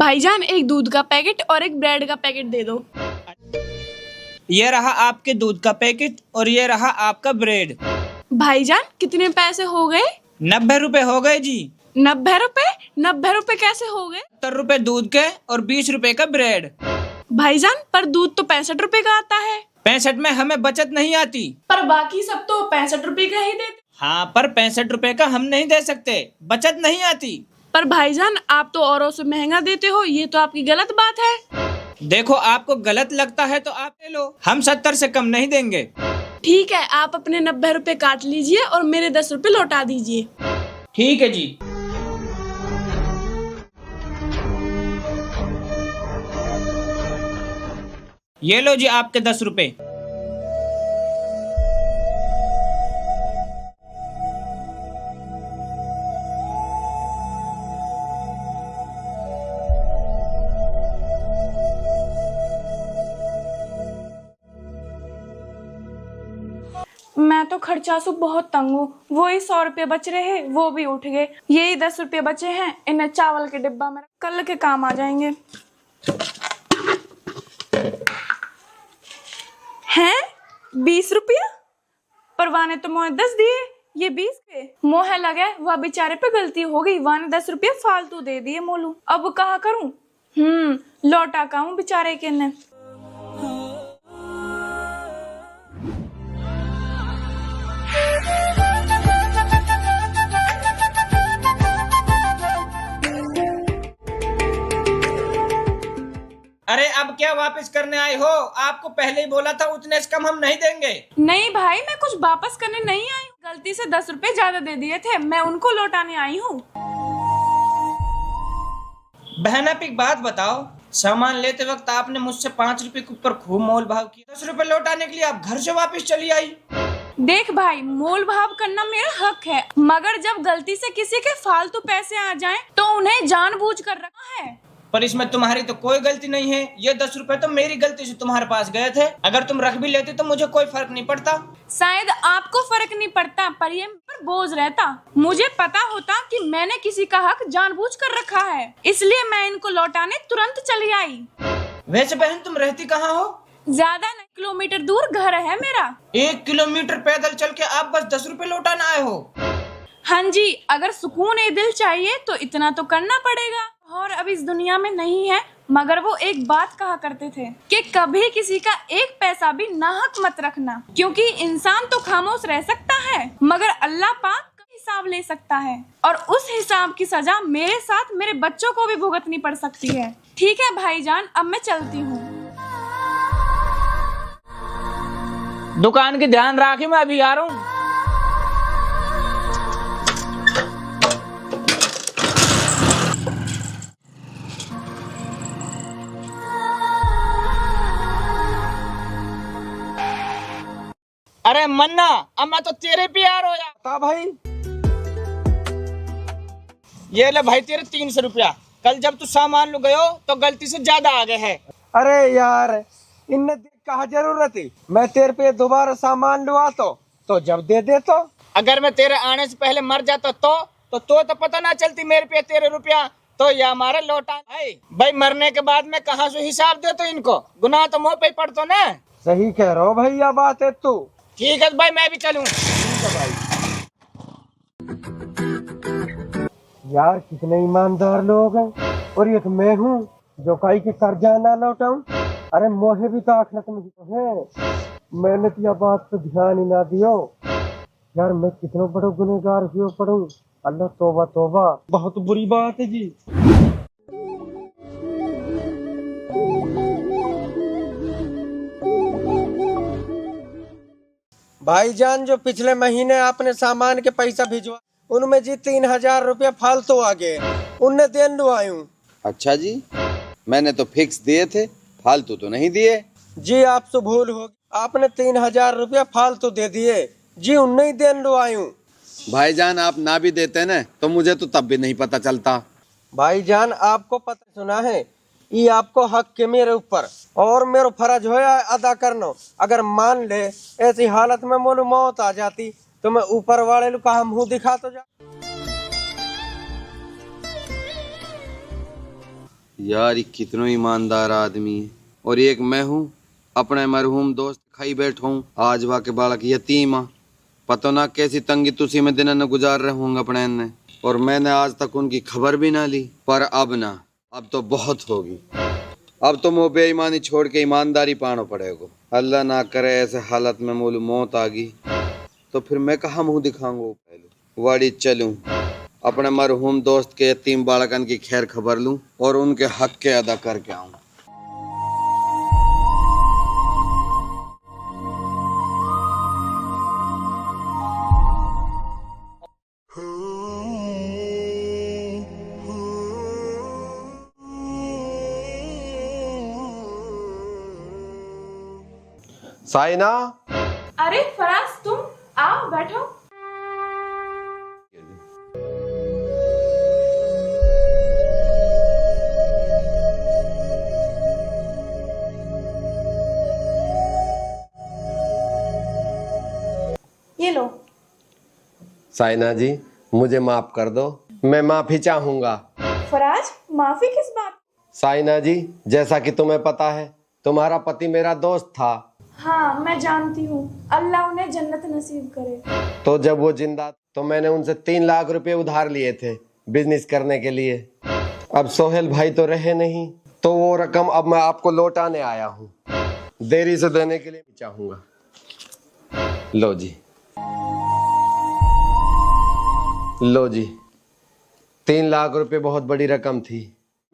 भाईजान एक दूध का पैकेट और एक ब्रेड का पैकेट दे दो। ये रहा आपके दूध का पैकेट और ये रहा आपका ब्रेड। भाईजान कितने पैसे हो गए? 90 रुपए हो गए जी। 90 रुपए? 90 रुपए कैसे हो गए? 70 रुपए दूध के और 20 रुपए का ब्रेड। भाईजान पर दूध तो 65 रुपए का आता है। 65 में हमें बचत नहीं आती। पर बाकी सब तो 65 रुपए का ही देते। हाँ, पर 65 रुपए का हम नहीं दे सकते, बचत नहीं आती। पर भाईजान आप तो औरों से महंगा देते हो, ये तो आपकी गलत बात है। देखो, आपको गलत लगता है तो आप ले लो, हम 70 से कम नहीं देंगे। ठीक है, आप अपने 90 रुपए काट लीजिए और मेरे 10 रुपए लौटा दीजिए। ठीक है जी। ये लो जी आपके 10 रुपए। मैं तो खर्चासू बहुत तंग हूँ। वो ही 100 रुपये बच रहे हैं, वो भी उठ गए। यही 10 रुपये बचे हैं, इन्हें चावल के डिब्बा में कल के काम आ जाएंगे। हैं 20 रुपया? परवाह ने तो मोहे 10 दिए, ये 20 के मोहे लगे। वह बेचारे पे गलती हो गई, वह ने 10 रुपया फालतू दे दिए मोलू। अब कहा करूं? लौटा का हूँ बेचारे के ने। अरे अब क्या वापस करने आए हो? आपको पहले ही बोला था उतने से कम हम नहीं देंगे। नहीं भाई, मैं कुछ वापस करने नहीं आई हूँ। गलती से 10 रुपए ज्यादा दे दिए थे, मैं उनको लौटाने आई हूँ। बहन आप एक बात बताओ, सामान लेते वक्त आपने मुझसे 5 रुपए के ऊपर खूब मोल भाव किया, 10 रुपए लौटाने के लिए आप घर से वापस चली आई। देख भाई, मोल भाव करना मेरा हक है, मगर जब गलती से किसी के फालतू पैसे आ जाएं, तो उन्हें जानबूझ कर रखा है। पर इसमें तुम्हारी तो कोई गलती नहीं है। ये 10 रुपए तो मेरी गलती से तुम्हारे पास गए थे। अगर तुम रख भी लेते तो मुझे कोई फर्क नहीं पड़ता। शायद आपको फर्क नहीं पड़ता, पर ये पर बोझ रहता। मुझे पता होता कि मैंने किसी का हक जानबूझ कर रखा है, इसलिए मैं इनको लौटाने तुरंत चली आई। वैसे बहन तुम रहती कहाँ हो? ज्यादा नहीं, किलोमीटर दूर घर है मेरा। 1 किलोमीटर पैदल चल के आप बस 10 रुपए लौटाने आए हो? हाँ जी, अगर सुकून ए दिल चाहिए तो इतना तो करना पड़ेगा। और अब इस दुनिया में नहीं है, मगर वो एक बात कहा करते थे कि कभी किसी का एक पैसा भी नाहक मत रखना, क्योंकि इंसान तो खामोश रह सकता है, मगर अल्लाह पाक का हिसाब ले सकता है, और उस हिसाब की सजा मेरे साथ मेरे बच्चों को भी भुगतनी पड़ सकती है। ठीक है भाईजान, अब मैं चलती हूँ। दुकान की ध्यान रखी, मैं अभी आ रहा हूँ। अरे मन्ना, अब मैं तो तेरे पे यार हो जा भाई। ये ले भाई तेरे 300 रुपया। कल जब तू सामान लो गयो तो गलती से ज्यादा आ गए है। अरे यार, इन्हें कहा जरूरत है? मैं तेरे पे दोबारा सामान लुआ तो जब दे दे तो। अगर मैं तेरे आने से पहले मर जाता तो पता ना चलती मेरे पे तेरे रुपया, तो ये हमारे लौटा भाई। मरने के बाद में कहाँ से हिसाब दे तो इनको, गुनाह तो मुँह पे पड़तो ना। सही कह रहा हो भैया, बात है तू। ठीक है भाई, मैं भी चलूं। यार कितने ईमानदार लोग हैं, और एक मैं हूँ जो काई के कर्जा ना लौटाऊं। अरे मोहे भी तो आखिरत में तो है, मैंने तो यह बात तो ध्यान ही ना दियो। यार मैं कितना बड़ा गुनहगार हुआ पड़ूं। अल्लाह तौबा तौबा, बहुत बुरी बात है जी। भाईजान, जो पिछले महीने आपने सामान के पैसा भिजवा, उनमें जी 3000 रुपया फालतू आ गए, उनने देन लुआयूं। अच्छा जी, मैंने तो फिक्स दिए थे, फालतू तो नहीं दिए। जी आपसे भूल होगी, आपने 3000 रुपया फालतू दे दिए जी, उन्ने ही देन लुआयूं। भाईजान आप ना भी देते न तो मुझे तो तब भी नहीं पता चलता। भाईजान आपको पता सुना है, ये आपको हक के मेरे ऊपर, और मेरा फर्ज होया अदा करना। अगर मान ले ऐसी हालत में मोलू मौत आ जाती तो मैं ऊपर वाले लोग का मुंह दिखा तो जा। यार ये कितनो ईमानदार आदमी है। और एक मैं हूँ अपने मरहूम दोस्त खाई बैठा हूँ, आज वाके बालक यतीम आ, पता ना कैसी तंगी तुसी में दिन न गुजार रहे होंगे अपने ने। और मैंने आज तक उनकी खबर भी ना ली, पर अब तो बहुत होगी। अब तो मुँह बेईमानी छोड़ के ईमानदारी पाना पड़ेगा। अल्लाह ना करे ऐसे हालत में मोलू मौत आ गई तो फिर मैं कहाँ मुँह दिखाऊंगा। पहले वाड़ी चलूं, अपने मरहूम दोस्त के यतीम बालकन की खैर खबर लूं और उनके हक के अदा करके आऊं। साइना, अरे फराज, तुम आओ बैठो। ये लो। साइना जी मुझे माफ कर दो, मैं माफी चाहूंगा। फराज, माफी किस बात? साइना जी, जैसा कि तुम्हें पता है तुम्हारा पति मेरा दोस्त था। हाँ, मैं जानती हूँ। अल्लाह उन्हें जन्नत नसीब करे। तो जब वो जिंदा तो मैंने उनसे 3 लाख रुपए उधार लिए थे बिजनेस करने के लिए। अब सोहेल भाई तो रहे नहीं, तो वो रकम अब मैं आपको लौटाने आया हूँ। देरी से देने के लिए चाहूंगा। लो जी, लो जी, 3 लाख रुपए बहुत बड़ी रकम थी।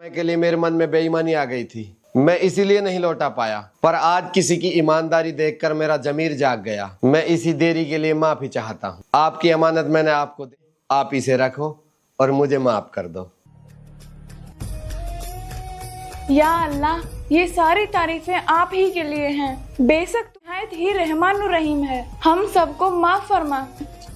मैं के लिए मेरे मन में बेईमानी आ गई थी, मैं इसीलिए नहीं लौटा पाया। पर आज किसी की ईमानदारी देखकर मेरा जमीर जाग गया। मैं इसी देरी के लिए माफी चाहता हूँ। आपकी अमानत मैंने आपको दी, आप इसे रखो और मुझे माफ कर दो। या अल्लाह, ये सारी तारीफें आप ही के लिए हैं। बेशक निहायत ही रहमान और रहीम है, हम सबको माफ फरमा।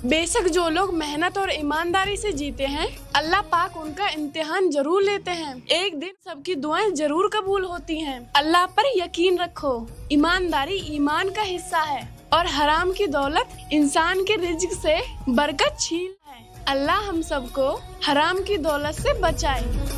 बेशक जो लोग मेहनत और ईमानदारी से जीते हैं, अल्लाह पाक उनका इम्तिहान जरूर लेते हैं। एक दिन सबकी दुआएं जरूर कबूल होती हैं। अल्लाह पर यकीन रखो, ईमानदारी ईमान का हिस्सा है और हराम की दौलत इंसान के रिज्क से बरकत छीन है। अल्लाह हम सबको हराम की दौलत से बचाए।